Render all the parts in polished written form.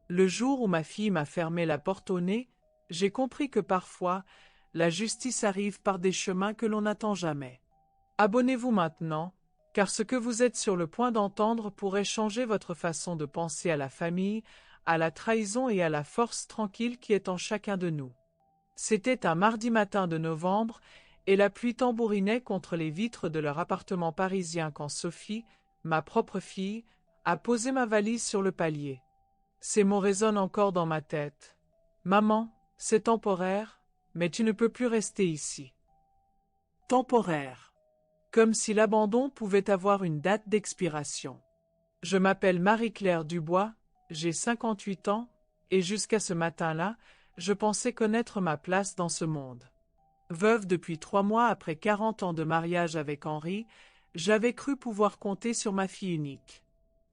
Le jour où ma fille m'a fermé la porte au nez, j'ai compris que parfois, la justice arrive par des chemins que l'on n'attend jamais. Abonnez-vous maintenant, car ce que vous êtes sur le point d'entendre pourrait changer votre façon de penser à la famille, à la trahison et à la force tranquille qui est en chacun de nous. C'était un mardi matin de novembre, et la pluie tambourinait contre les vitres de leur appartement parisien quand Sophie, ma propre fille, a posé ma valise sur le palier. Ces mots résonnent encore dans ma tête. Maman, c'est temporaire, mais tu ne peux plus rester ici. Temporaire. Comme si l'abandon pouvait avoir une date d'expiration. Je m'appelle Marie-Claire Dubois, j'ai 58 ans, et jusqu'à ce matin-là, je pensais connaître ma place dans ce monde. Veuve depuis 3 mois après 40 ans de mariage avec Henri, j'avais cru pouvoir compter sur ma fille unique.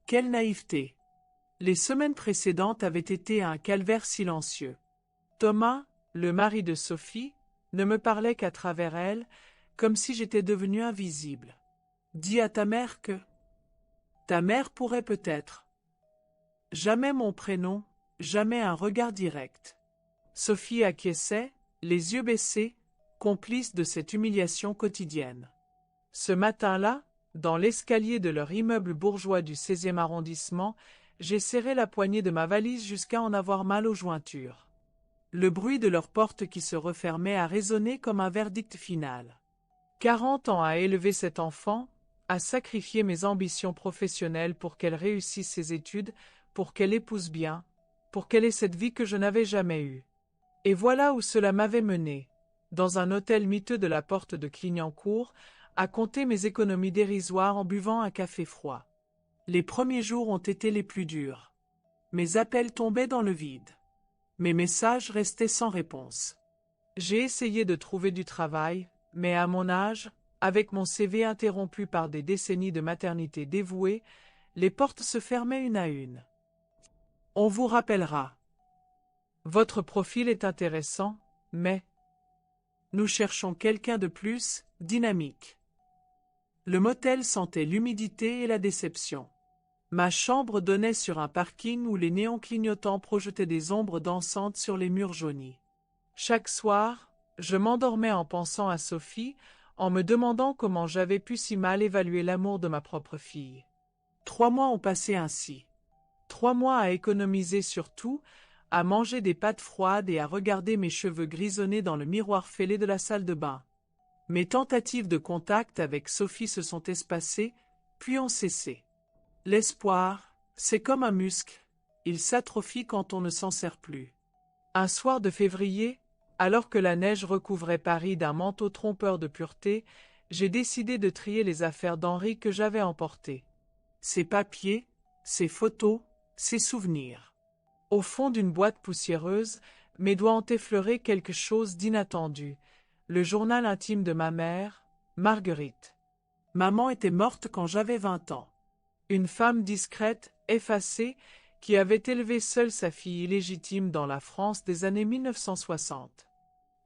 Quelle naïveté! Les semaines précédentes avaient été un calvaire silencieux. Thomas, le mari de Sophie, ne me parlait qu'à travers elle, comme si j'étais devenu invisible. Dis à ta mère que... Ta mère pourrait peut-être. Jamais mon prénom, jamais un regard direct. Sophie acquiesçait, les yeux baissés, complice de cette humiliation quotidienne. Ce matin-là, dans l'escalier de leur immeuble bourgeois du 16e arrondissement, j'ai serré la poignée de ma valise jusqu'à en avoir mal aux jointures. Le bruit de leur porte qui se refermait a résonné comme un verdict final. 40 ans à élever cet enfant, à sacrifier mes ambitions professionnelles pour qu'elle réussisse ses études, pour qu'elle épouse bien, pour qu'elle ait cette vie que je n'avais jamais eue. Et voilà où cela m'avait mené, dans un hôtel miteux de la porte de Clignancourt, à compter mes économies dérisoires en buvant un café froid. Les premiers jours ont été les plus durs. Mes appels tombaient dans le vide. Mes messages restaient sans réponse. J'ai essayé de trouver du travail, mais à mon âge, avec mon CV interrompu par des décennies de maternité dévouée, les portes se fermaient une à une. On vous rappellera. Votre profil est intéressant, mais nous cherchons quelqu'un de plus dynamique. Le motel sentait l'humidité et la déception. Ma chambre donnait sur un parking où les néons clignotants projetaient des ombres dansantes sur les murs jaunis. Chaque soir, je m'endormais en pensant à Sophie, en me demandant comment j'avais pu si mal évaluer l'amour de ma propre fille. 3 mois ont passé ainsi. 3 mois à économiser sur tout, à manger des pâtes froides et à regarder mes cheveux grisonnés dans le miroir fêlé de la salle de bain. Mes tentatives de contact avec Sophie se sont espacées, puis ont cessé. L'espoir, c'est comme un muscle, il s'atrophie quand on ne s'en sert plus. Un soir de février, alors que la neige recouvrait Paris d'un manteau trompeur de pureté, j'ai décidé de trier les affaires d'Henri que j'avais emportées. Ses papiers, ses photos, ses souvenirs. Au fond d'une boîte poussiéreuse, mes doigts ont effleuré quelque chose d'inattendu. Le journal intime de ma mère, Marguerite. Maman était morte quand j'avais 20 ans. Une femme discrète, effacée, qui avait élevé seule sa fille illégitime dans la France des années 1960.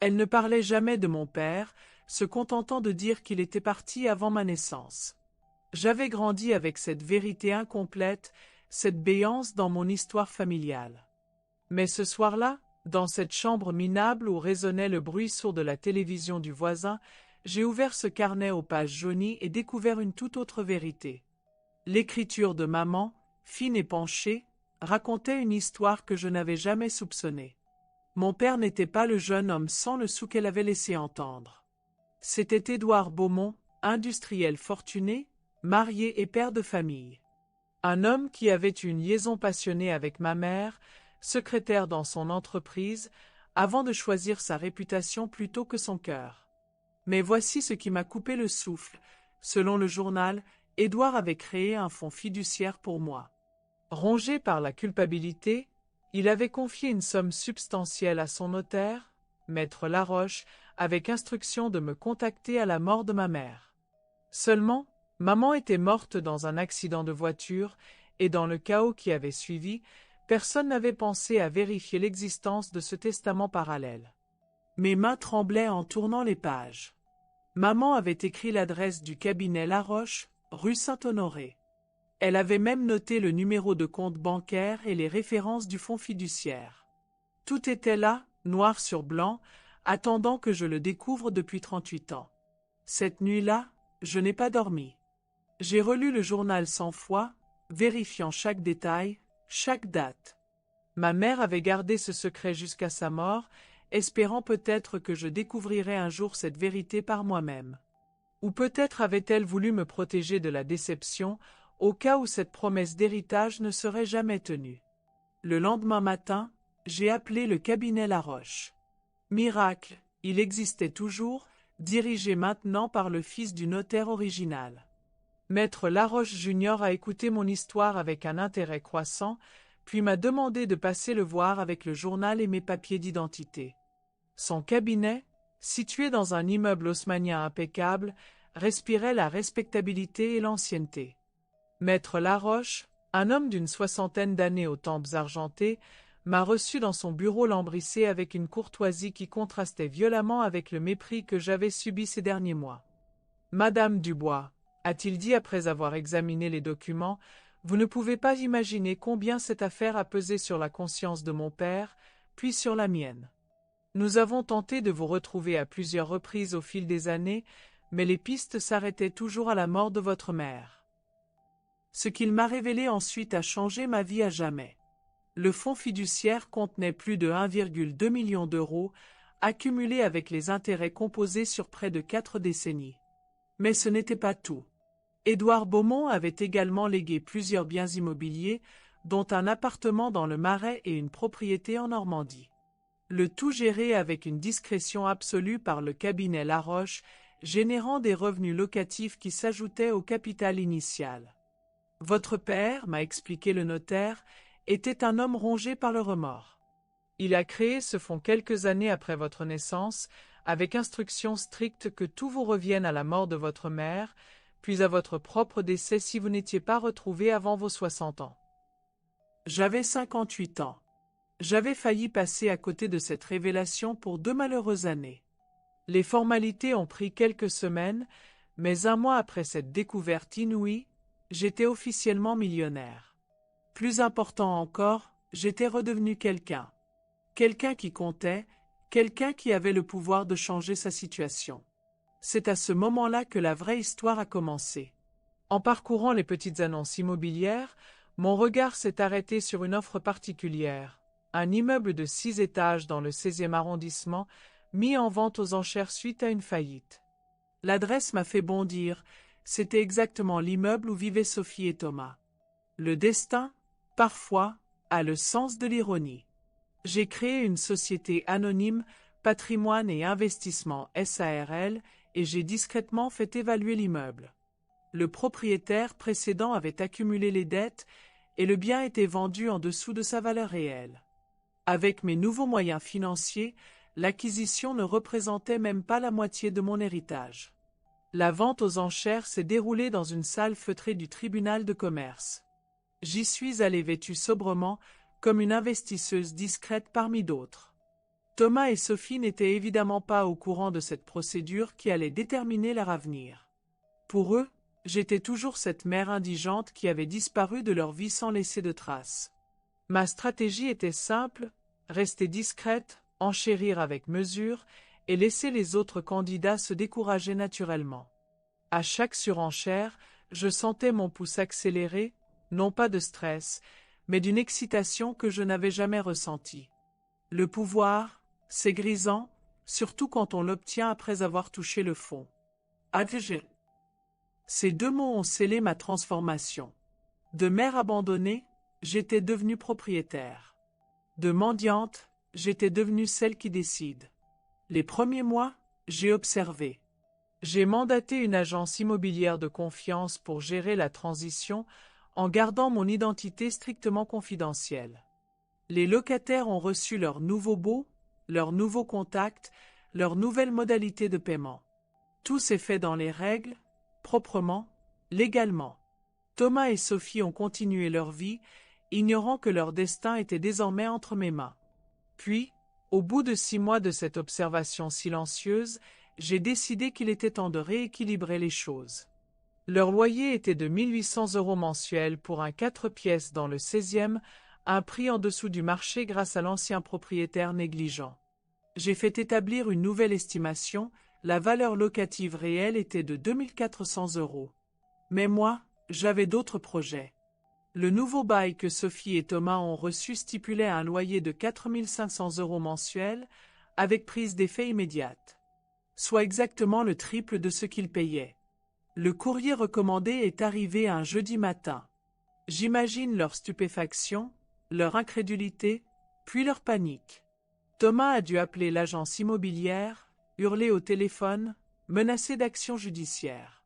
Elle ne parlait jamais de mon père, se contentant de dire qu'il était parti avant ma naissance. J'avais grandi avec cette vérité incomplète, cette béance dans mon histoire familiale. Mais ce soir-là, dans cette chambre minable où résonnait le bruit sourd de la télévision du voisin, j'ai ouvert ce carnet aux pages jaunies et découvert une toute autre vérité. L'écriture de maman, fine et penchée, racontait une histoire que je n'avais jamais soupçonnée. Mon père n'était pas le jeune homme sans le sou qu'elle avait laissé entendre. C'était Édouard Beaumont, industriel fortuné, marié et père de famille. Un homme qui avait une liaison passionnée avec ma mère, secrétaire dans son entreprise, avant de choisir sa réputation plutôt que son cœur. Mais voici ce qui m'a coupé le souffle. Selon le journal, Édouard avait créé un fonds fiduciaire pour moi. Rongé par la culpabilité, il avait confié une somme substantielle à son notaire, maître Laroche, avec instruction de me contacter à la mort de ma mère. Seulement, maman était morte dans un accident de voiture, et dans le chaos qui avait suivi, personne n'avait pensé à vérifier l'existence de ce testament parallèle. Mes mains tremblaient en tournant les pages. Maman avait écrit l'adresse du cabinet Laroche, rue Saint-Honoré. Elle avait même noté le numéro de compte bancaire et les références du fonds fiduciaire. Tout était là, noir sur blanc, attendant que je le découvre depuis 38 ans. Cette nuit-là, je n'ai pas dormi. J'ai relu le journal 100 fois, vérifiant chaque détail, chaque date. Ma mère avait gardé ce secret jusqu'à sa mort, espérant peut-être que je découvrirais un jour cette vérité par moi-même. Ou peut-être avait-elle voulu me protéger de la déception, au cas où cette promesse d'héritage ne serait jamais tenue. Le lendemain matin, j'ai appelé le cabinet Laroche. Miracle, il existait toujours, dirigé maintenant par le fils du notaire original. Maître Laroche Junior a écouté mon histoire avec un intérêt croissant, puis m'a demandé de passer le voir avec le journal et mes papiers d'identité. Son cabinet, situé dans un immeuble haussmannien impeccable, respirait la respectabilité et l'ancienneté. Maître Laroche, un homme d'une 60aine d'années aux tempes argentées, m'a reçu dans son bureau lambrissé avec une courtoisie qui contrastait violemment avec le mépris que j'avais subi ces derniers mois. « Madame Dubois, a-t-il dit après avoir examiné les documents, vous ne pouvez pas imaginer combien cette affaire a pesé sur la conscience de mon père, puis sur la mienne. Nous avons tenté de vous retrouver à plusieurs reprises au fil des années, mais les pistes s'arrêtaient toujours à la mort de votre mère. Ce qu'il m'a révélé ensuite a changé ma vie à jamais. Le fonds fiduciaire contenait plus de 1,2 million d'euros, accumulés avec les intérêts composés sur près de 4 décennies. Mais ce n'était pas tout. Édouard Beaumont avait également légué plusieurs biens immobiliers, dont un appartement dans le Marais et une propriété en Normandie. Le tout géré avec une discrétion absolue par le cabinet Laroche, générant des revenus locatifs qui s'ajoutaient au capital initial. Votre père, m'a expliqué le notaire, était un homme rongé par le remords. Il a créé ce fonds quelques années après votre naissance, avec instruction stricte que tout vous revienne à la mort de votre mère, puis à votre propre décès si vous n'étiez pas retrouvé avant vos 60 ans. J'avais 58 ans. J'avais failli passer à côté de cette révélation pour 2 malheureuses années. Les formalités ont pris quelques semaines, mais un mois après cette découverte inouïe, j'étais officiellement millionnaire. Plus important encore, j'étais redevenu quelqu'un. Quelqu'un qui comptait, quelqu'un qui avait le pouvoir de changer sa situation. C'est à ce moment-là que la vraie histoire a commencé. En parcourant les petites annonces immobilières, mon regard s'est arrêté sur une offre particulière, un immeuble de 6 étages dans le 16e arrondissement, mis en vente aux enchères suite à une faillite. L'adresse m'a fait bondir, c'était exactement l'immeuble où vivaient Sophie et Thomas. Le destin, parfois, a le sens de l'ironie. J'ai créé une société anonyme, Patrimoine et Investissement SARL, et j'ai discrètement fait évaluer l'immeuble. Le propriétaire précédent avait accumulé les dettes et le bien était vendu en dessous de sa valeur réelle. Avec mes nouveaux moyens financiers, l'acquisition ne représentait même pas la moitié de mon héritage. La vente aux enchères s'est déroulée dans une salle feutrée du tribunal de commerce. J'y suis allée vêtue sobrement, comme une investisseuse discrète parmi d'autres. Thomas et Sophie n'étaient évidemment pas au courant de cette procédure qui allait déterminer leur avenir. Pour eux, j'étais toujours cette mère indigente qui avait disparu de leur vie sans laisser de traces. Ma stratégie était simple, rester discrète, enchérir avec mesure et laisser les autres candidats se décourager naturellement. À chaque surenchère, je sentais mon pouls accélérer, non pas de stress, mais d'une excitation que je n'avais jamais ressentie. Le pouvoir, c'est grisant, surtout quand on l'obtient après avoir touché le fond. Adjé. Ces 2 mots ont scellé ma transformation. De mère abandonnée, j'étais devenue propriétaire. De mendiante, j'étais devenue celle qui décide. Les premiers mois, j'ai observé. J'ai mandaté une agence immobilière de confiance pour gérer la transition en gardant mon identité strictement confidentielle. Les locataires ont reçu leur nouveau baux, leurs nouveaux contacts, leurs nouvelles modalités de paiement. Tout s'est fait dans les règles, proprement, légalement. Thomas et Sophie ont continué leur vie, ignorant que leur destin était désormais entre mes mains. Puis, au bout de 6 mois de cette observation silencieuse, j'ai décidé qu'il était temps de rééquilibrer les choses. Leur loyer était de 1 800 € mensuels pour un 4 pièces dans le 16e, un prix en dessous du marché grâce à l'ancien propriétaire négligent. J'ai fait établir une nouvelle estimation, la valeur locative réelle était de 2 400 €. Mais moi, j'avais d'autres projets. Le nouveau bail que Sophie et Thomas ont reçu stipulait un loyer de 4 500 € mensuels, avec prise d'effet immédiate. Soit exactement le triple de ce qu'ils payaient. Le courrier recommandé est arrivé un jeudi matin. J'imagine leur stupéfaction, leur incrédulité, puis leur panique. Thomas a dû appeler l'agence immobilière, hurler au téléphone, menacer d'action judiciaire.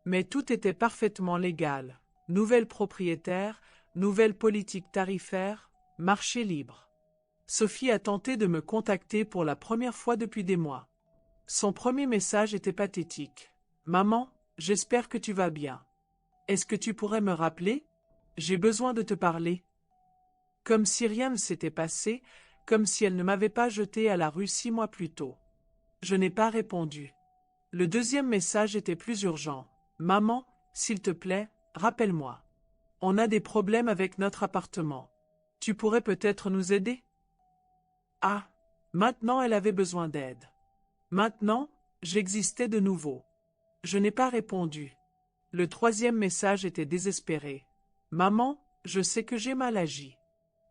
Mais tout était parfaitement légal. Nouvelle propriétaire, nouvelle politique tarifaire, marché libre. Sophie a tenté de me contacter pour la première fois depuis des mois. Son premier message était pathétique. « Maman, j'espère que tu vas bien. Est-ce que tu pourrais me rappeler? J'ai besoin de te parler. » Comme si rien ne s'était passé, comme si elle ne m'avait pas jeté à la rue 6 mois plus tôt. Je n'ai pas répondu. Le deuxième message était plus urgent. « Maman, s'il te plaît, rappelle-moi. On a des problèmes avec notre appartement. Tu pourrais peut-être nous aider? » Ah, maintenant elle avait besoin d'aide. Maintenant, j'existais de nouveau. Je n'ai pas répondu. Le troisième message était désespéré. « Maman, je sais que j'ai mal agi.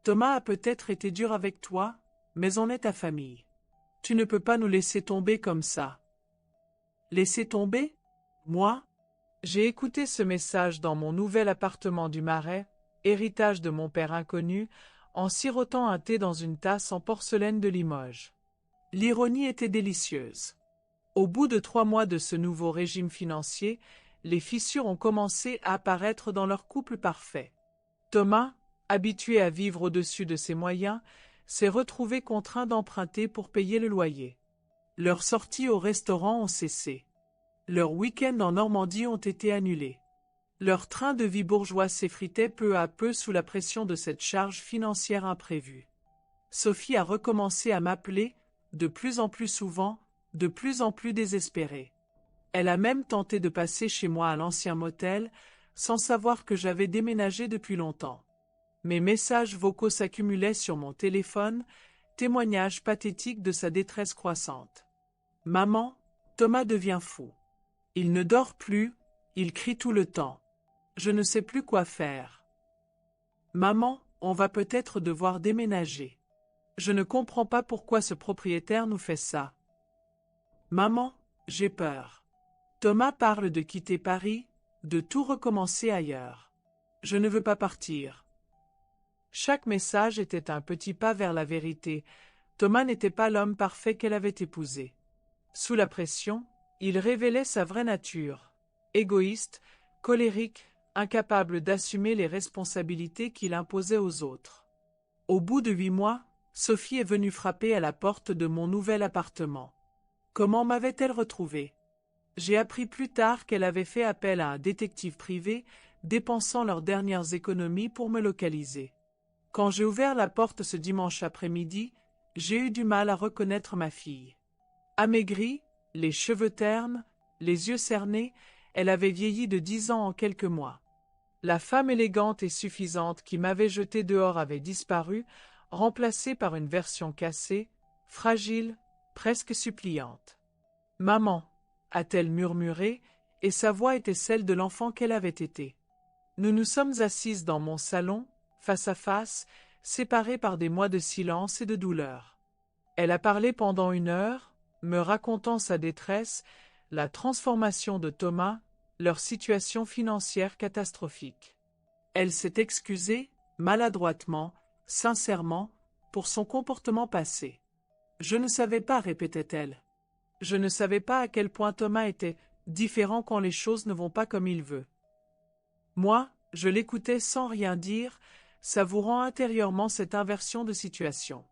Thomas a peut-être été dur avec toi, mais on est ta famille. Tu ne peux pas nous laisser tomber comme ça. » Laisser tomber? Moi? J'ai écouté ce message dans mon nouvel appartement du Marais, héritage de mon père inconnu, en sirotant un thé dans une tasse en porcelaine de Limoges. L'ironie était délicieuse. Au bout de 3 mois de ce nouveau régime financier, les fissures ont commencé à apparaître dans leur couple parfait. Thomas, habitué à vivre au-dessus de ses moyens, s'est retrouvé contraint d'emprunter pour payer le loyer. Leurs sorties au restaurant ont cessé. Leurs week-ends en Normandie ont été annulés. Leur train de vie bourgeois s'effritait peu à peu sous la pression de cette charge financière imprévue. Sophie a recommencé à m'appeler, de plus en plus souvent, de plus en plus désespérée. Elle a même tenté de passer chez moi à l'ancien motel, sans savoir que j'avais déménagé depuis longtemps. Mes messages vocaux s'accumulaient sur mon téléphone, témoignage pathétique de sa détresse croissante. « Maman, Thomas devient fou. Il ne dort plus, il crie tout le temps. Je ne sais plus quoi faire. Maman, on va peut-être devoir déménager. Je ne comprends pas pourquoi ce propriétaire nous fait ça. Maman, j'ai peur. Thomas parle de quitter Paris, de tout recommencer ailleurs. Je ne veux pas partir. » Chaque message était un petit pas vers la vérité. Thomas n'était pas l'homme parfait qu'elle avait épousé. Sous la pression, il révélait sa vraie nature. Égoïste, colérique, incapable d'assumer les responsabilités qu'il imposait aux autres. Au bout de 8 mois, Sophie est venue frapper à la porte de mon nouvel appartement. Comment m'avait-elle retrouvée? J'ai appris plus tard qu'elle avait fait appel à un détective privé, dépensant leurs dernières économies pour me localiser. Quand j'ai ouvert la porte ce dimanche après-midi, j'ai eu du mal à reconnaître ma fille. Amaigrie, les cheveux ternes, les yeux cernés, elle avait vieilli de 10 ans en quelques mois. La femme élégante et suffisante qui m'avait jeté dehors avait disparu, remplacée par une version cassée, fragile, presque suppliante. « Maman » a-t-elle murmuré, et sa voix était celle de l'enfant qu'elle avait été. Nous nous sommes assises dans mon salon, face à face, séparées par des mois de silence et de douleur. Elle a parlé pendant 1 heure, me racontant sa détresse, la transformation de Thomas, leur situation financière catastrophique. Elle s'est excusée, maladroitement, sincèrement, pour son comportement passé. Je ne savais pas, répétait-elle. Je ne savais pas à quel point Thomas était différent quand les choses ne vont pas comme il veut. Moi, je l'écoutais sans rien dire, savourant intérieurement cette inversion de situation.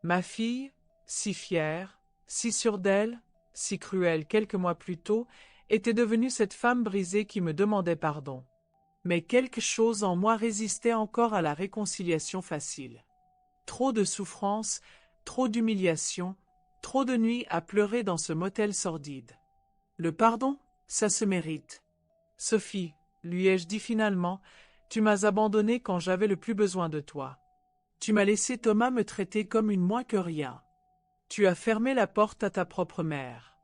Ma fille, si fière, si sûre d'elle, si cruelle quelques mois plus tôt, était devenue cette femme brisée qui me demandait pardon. Mais quelque chose en moi résistait encore à la réconciliation facile. Trop de souffrance, trop d'humiliation, trop de nuits à pleurer dans ce motel sordide. Le pardon, ça se mérite. Sophie, lui ai-je dit finalement, tu m'as abandonné quand j'avais le plus besoin de toi. Tu m'as laissé Thomas me traiter comme une moins que rien. Tu as fermé la porte à ta propre mère.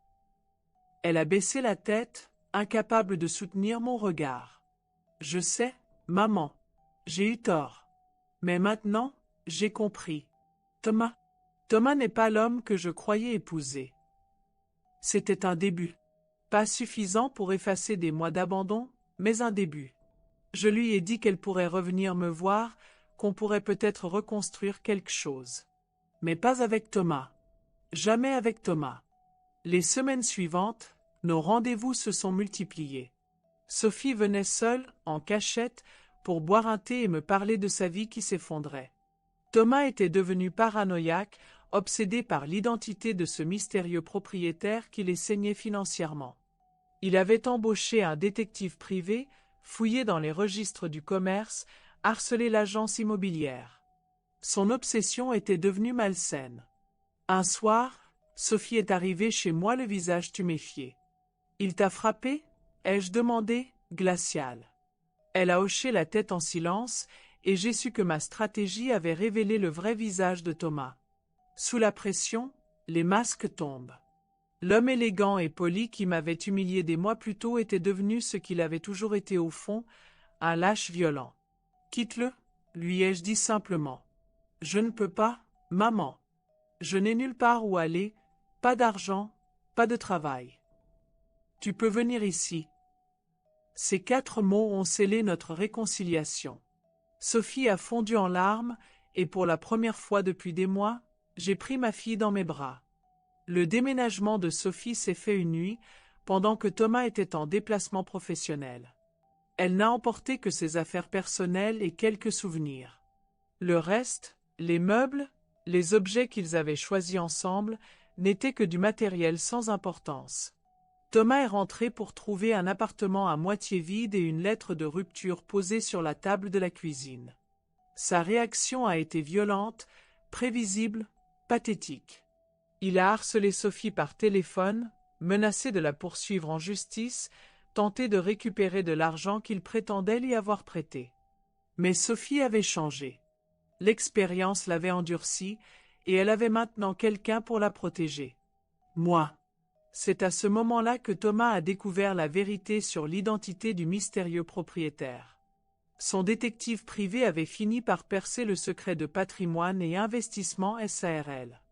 Elle a baissé la tête, incapable de soutenir mon regard. Je sais, maman, j'ai eu tort. Mais maintenant, j'ai compris. Thomas n'est pas l'homme que je croyais épouser. C'était un début. Pas suffisant pour effacer des mois d'abandon, mais un début. Je lui ai dit qu'elle pourrait revenir me voir, qu'on pourrait peut-être reconstruire quelque chose. Mais pas avec Thomas. Jamais avec Thomas. Les semaines suivantes, nos rendez-vous se sont multipliés. Sophie venait seule, en cachette, pour boire un thé et me parler de sa vie qui s'effondrait. Thomas était devenu paranoïaque, obsédé par l'identité de ce mystérieux propriétaire qui les saignait financièrement. Il avait embauché un détective privé, fouillé dans les registres du commerce, harcelé l'agence immobilière. Son obsession était devenue malsaine. Un soir, Sophie est arrivée chez moi le visage tuméfié. « Il t'a frappé ?» ai-je demandé, glacial. Elle a hoché la tête en silence, et j'ai su que ma stratégie avait révélé le vrai visage de Thomas. Sous la pression, les masques tombent. L'homme élégant et poli qui m'avait humilié des mois plus tôt était devenu ce qu'il avait toujours été au fond, un lâche violent. « Quitte-le » lui ai-je dit simplement. « Je ne peux pas, maman. Je n'ai nulle part où aller, pas d'argent, pas de travail. Tu peux venir ici. » Ces 4 mots ont scellé notre réconciliation. Sophie a fondu en larmes, et pour la première fois depuis des mois, j'ai pris ma fille dans mes bras. Le déménagement de Sophie s'est fait une nuit, pendant que Thomas était en déplacement professionnel. Elle n'a emporté que ses affaires personnelles et quelques souvenirs. Le reste, les meubles, les objets qu'ils avaient choisis ensemble, n'étaient que du matériel sans importance. Thomas est rentré pour trouver un appartement à moitié vide et une lettre de rupture posée sur la table de la cuisine. Sa réaction a été violente, prévisible, pathétique. Il a harcelé Sophie par téléphone, menacé de la poursuivre en justice, tenté de récupérer de l'argent qu'il prétendait lui avoir prêté. Mais Sophie avait changé. L'expérience l'avait endurcie, et elle avait maintenant quelqu'un pour la protéger. Moi. C'est à ce moment-là que Thomas a découvert la vérité sur l'identité du mystérieux propriétaire. Son détective privé avait fini par percer le secret de patrimoine et investissement SARL.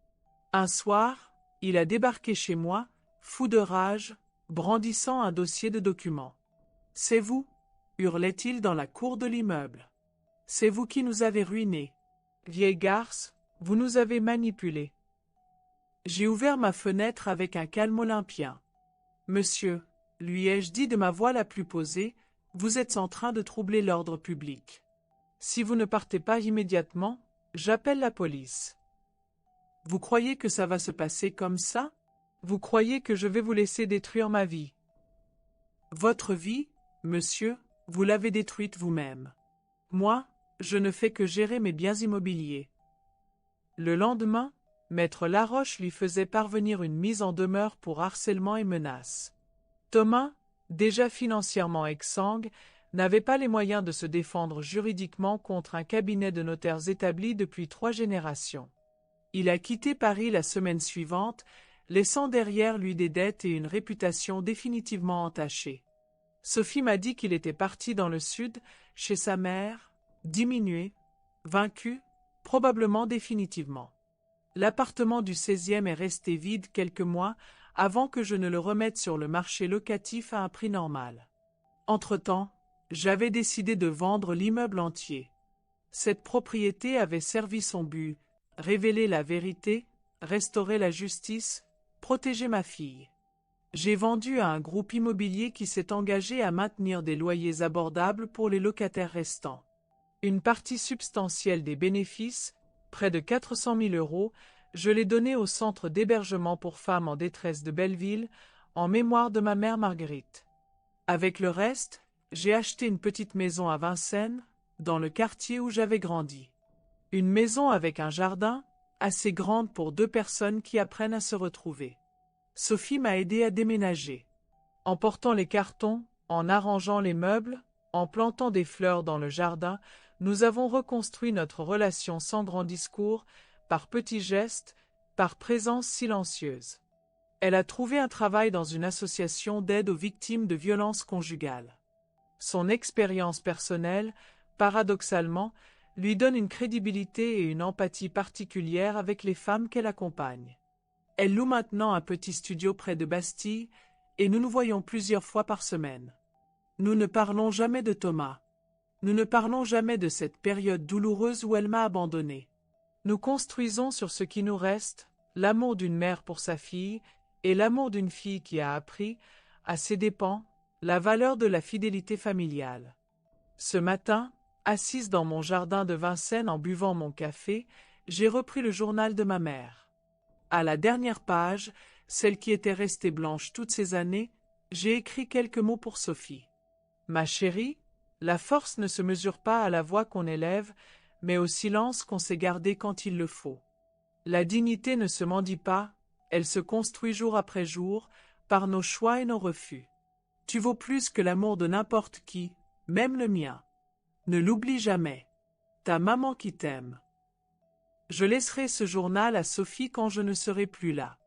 Un soir, il a débarqué chez moi, fou de rage, brandissant un dossier de documents. « C'est vous » hurlait-il dans la cour de l'immeuble. « C'est vous qui nous avez ruinés. Vieille garce, vous nous avez manipulés. » J'ai ouvert ma fenêtre avec un calme olympien. « Monsieur, lui ai-je dit de ma voix la plus posée, vous êtes en train de troubler l'ordre public. Si vous ne partez pas immédiatement, j'appelle la police. Vous croyez que ça va se passer comme ça? Vous croyez que je vais vous laisser détruire ma vie? Votre vie, monsieur, vous l'avez détruite vous-même. Moi, je ne fais que gérer mes biens immobiliers. » Le lendemain, Maître Laroche lui faisait parvenir une mise en demeure pour harcèlement et menaces. Thomas, déjà financièrement exsangue, n'avait pas les moyens de se défendre juridiquement contre un cabinet de notaires établi depuis 3 générations. Il a quitté Paris la semaine suivante, laissant derrière lui des dettes et une réputation définitivement entachée. Sophie m'a dit qu'il était parti dans le sud, chez sa mère, diminué, vaincu, probablement définitivement. L'appartement du 16e est resté vide quelques mois avant que je ne le remette sur le marché locatif à un prix normal. Entre-temps, j'avais décidé de vendre l'immeuble entier. Cette propriété avait servi son but, révéler la vérité, restaurer la justice, protéger ma fille. J'ai vendu à un groupe immobilier qui s'est engagé à maintenir des loyers abordables pour les locataires restants. Une partie substantielle des bénéfices, près de 400 000 €, je l'ai donnée au centre d'hébergement pour femmes en détresse de Belleville, en mémoire de ma mère Marguerite. Avec le reste, j'ai acheté une petite maison à Vincennes, dans le quartier où j'avais grandi. Une maison avec un jardin, assez grande pour 2 personnes qui apprennent à se retrouver. Sophie m'a aidé à déménager. En portant les cartons, En arrangeant les meubles, en plantant des fleurs dans le jardin, nous avons reconstruit notre relation sans grand discours, par petits gestes, par présence silencieuse. Elle a trouvé un travail dans une association d'aide aux victimes de violences conjugales. Son expérience personnelle, paradoxalement, lui donne une crédibilité et une empathie particulières avec les femmes qu'elle accompagne. Elle loue maintenant un petit studio près de Bastille, et nous nous voyons plusieurs fois par semaine. Nous ne parlons jamais de Thomas. Nous ne parlons jamais de cette période douloureuse où elle m'a abandonné. Nous construisons sur ce qui nous reste, l'amour d'une mère pour sa fille, et l'amour d'une fille qui a appris, à ses dépens, la valeur de la fidélité familiale. Ce matin, assise dans mon jardin de Vincennes en buvant mon café, j'ai repris le journal de ma mère. À la dernière page, celle qui était restée blanche toutes ces années, j'ai écrit quelques mots pour Sophie. Ma chérie, la force ne se mesure pas à la voix qu'on élève, mais au silence qu'on sait garder quand il le faut. La dignité ne se mendie pas, elle se construit jour après jour, par nos choix et nos refus. Tu vaux plus que l'amour de n'importe qui, même le mien. Ne l'oublie jamais. Ta maman qui t'aime. Je laisserai ce journal à Sophie quand je ne serai plus là.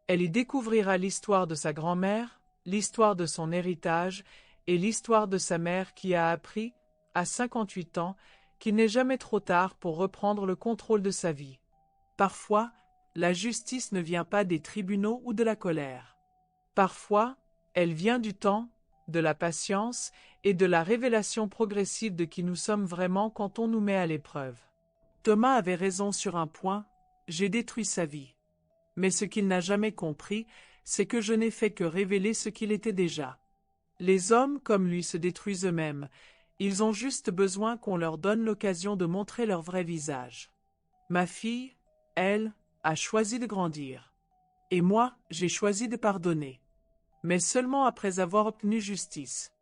Elle y découvrira l'histoire de sa grand-mère, l'histoire de son héritage et l'histoire de sa mère qui a appris, à 58 ans, qu'il n'est jamais trop tard pour reprendre le contrôle de sa vie. Parfois, la justice ne vient pas des tribunaux ou de la colère. Parfois, elle vient du temps, de la patience et de la révélation progressive de qui nous sommes vraiment quand on nous met à l'épreuve. Thomas avait raison sur un point, j'ai détruit sa vie. Mais ce qu'il n'a jamais compris, c'est que je n'ai fait que révéler ce qu'il était déjà. Les hommes comme lui se détruisent eux-mêmes, ils ont juste besoin qu'on leur donne l'occasion de montrer leur vrai visage. Ma fille, elle, a choisi de grandir. Et moi, j'ai choisi de pardonner. Mais seulement après avoir obtenu justice.